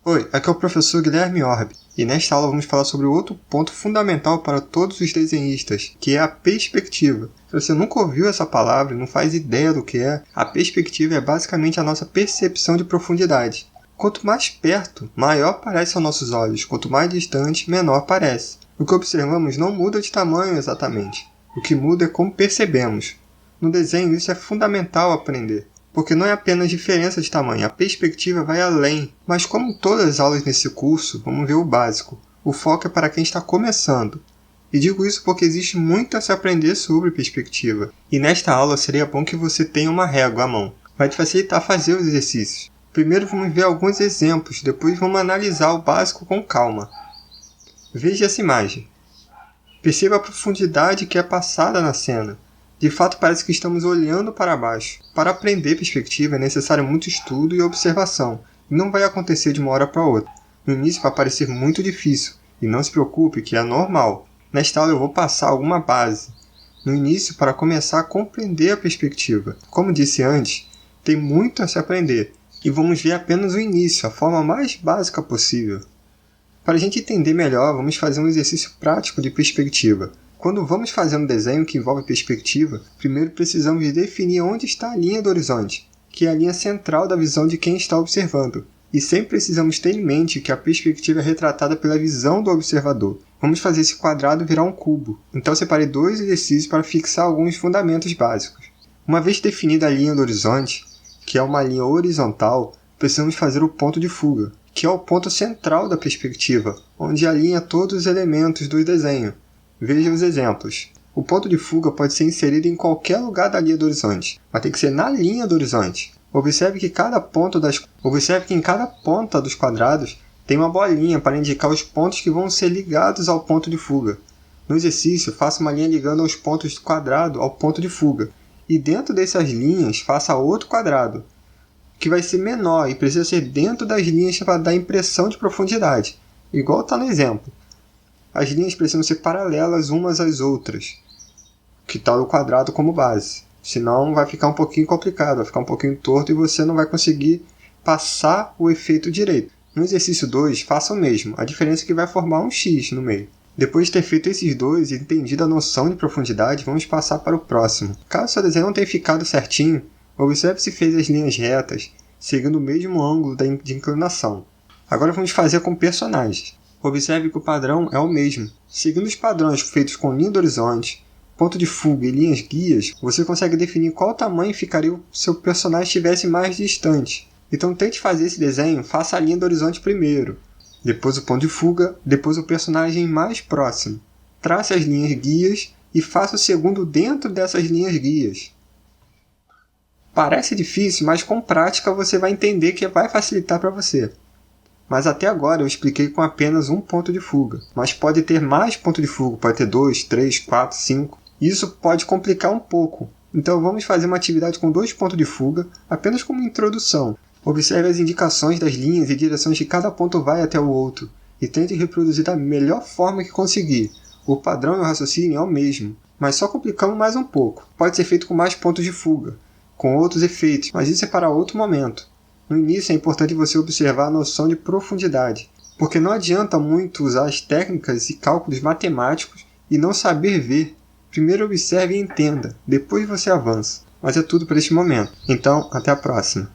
Oi, aqui é o professor Guilherme Orbe, e nesta aula vamos falar sobre outro ponto fundamental para todos os desenhistas, que é a perspectiva. Se você nunca ouviu essa palavra e não faz ideia do que é, a perspectiva é basicamente a nossa percepção de profundidade. Quanto mais perto, maior parece aos nossos olhos, quanto mais distante, menor parece. O que observamos não muda de tamanho exatamente, o que muda é como percebemos. No desenho isso é fundamental aprender. Porque não é apenas diferença de tamanho, a perspectiva vai além. Mas como todas as aulas nesse curso, vamos ver o básico. O foco é para quem está começando. E digo isso porque existe muito a se aprender sobre perspectiva. E nesta aula seria bom que você tenha uma régua à mão. Vai te facilitar fazer os exercícios. Primeiro vamos ver alguns exemplos, depois vamos analisar o básico com calma. Veja essa imagem. Perceba a profundidade que é passada na cena. De fato, parece que estamos olhando para baixo. Para aprender perspectiva é necessário muito estudo e observação, e não vai acontecer de uma hora para outra. No início vai parecer muito difícil, e não se preocupe que é normal. Nesta aula eu vou passar alguma base. No início, para começar a compreender a perspectiva. Como disse antes, tem muito a se aprender, e vamos ver apenas o início, a forma mais básica possível. Para a gente entender melhor, vamos fazer um exercício prático de perspectiva. Quando vamos fazer um desenho que envolve perspectiva, primeiro precisamos definir onde está a linha do horizonte, que é a linha central da visão de quem está observando. E sempre precisamos ter em mente que a perspectiva é retratada pela visão do observador. Vamos fazer esse quadrado virar um cubo. Então separei dois exercícios para fixar alguns fundamentos básicos. Uma vez definida a linha do horizonte, que é uma linha horizontal, precisamos fazer o ponto de fuga, que é o ponto central da perspectiva, onde alinha todos os elementos do desenho. Veja os exemplos. O ponto de fuga pode ser inserido em qualquer lugar da linha do horizonte, mas tem que ser na linha do horizonte. Observe que em cada ponta dos quadrados tem uma bolinha para indicar os pontos que vão ser ligados ao ponto de fuga. No exercício, faça uma linha ligando os pontos do quadrado ao ponto de fuga. E dentro dessas linhas, faça outro quadrado, que vai ser menor e precisa ser dentro das linhas para dar impressão de profundidade, igual está no exemplo. As linhas precisam ser paralelas umas às outras, que está no quadrado como base. Senão vai ficar um pouquinho complicado, vai ficar um pouquinho torto e você não vai conseguir passar o efeito direito. No exercício 2, faça o mesmo, a diferença é que vai formar um X no meio. Depois de ter feito esses dois e entendido a noção de profundidade, vamos passar para o próximo. Caso seu desenho não tenha ficado certinho, observe se fez as linhas retas, seguindo o mesmo ângulo de inclinação. Agora vamos fazer com personagens. Observe que o padrão é o mesmo. Seguindo os padrões feitos com linha do horizonte, ponto de fuga e linhas guias, você consegue definir qual tamanho ficaria se seu personagem estivesse mais distante. Então tente fazer esse desenho, faça a linha do horizonte primeiro, depois o ponto de fuga, depois o personagem mais próximo. Trace as linhas guias e faça o segundo dentro dessas linhas guias. Parece difícil, mas com prática você vai entender que vai facilitar para você. Mas até agora eu expliquei com apenas um ponto de fuga. Mas pode ter mais pontos de fuga, pode ter 2, 3, 4, 5. Isso pode complicar um pouco. Então vamos fazer uma atividade com 2 pontos de fuga, apenas como introdução. Observe as indicações das linhas e direções que cada ponto vai até o outro. E tente reproduzir da melhor forma que conseguir. O padrão e o raciocínio é o mesmo, mas só complicamos mais um pouco. Pode ser feito com mais pontos de fuga, com outros efeitos, mas isso é para outro momento. No início é importante você observar a noção de profundidade, porque não adianta muito usar as técnicas e cálculos matemáticos e não saber ver. Primeiro observe e entenda, depois você avança. Mas é tudo para este momento. Então, até a próxima.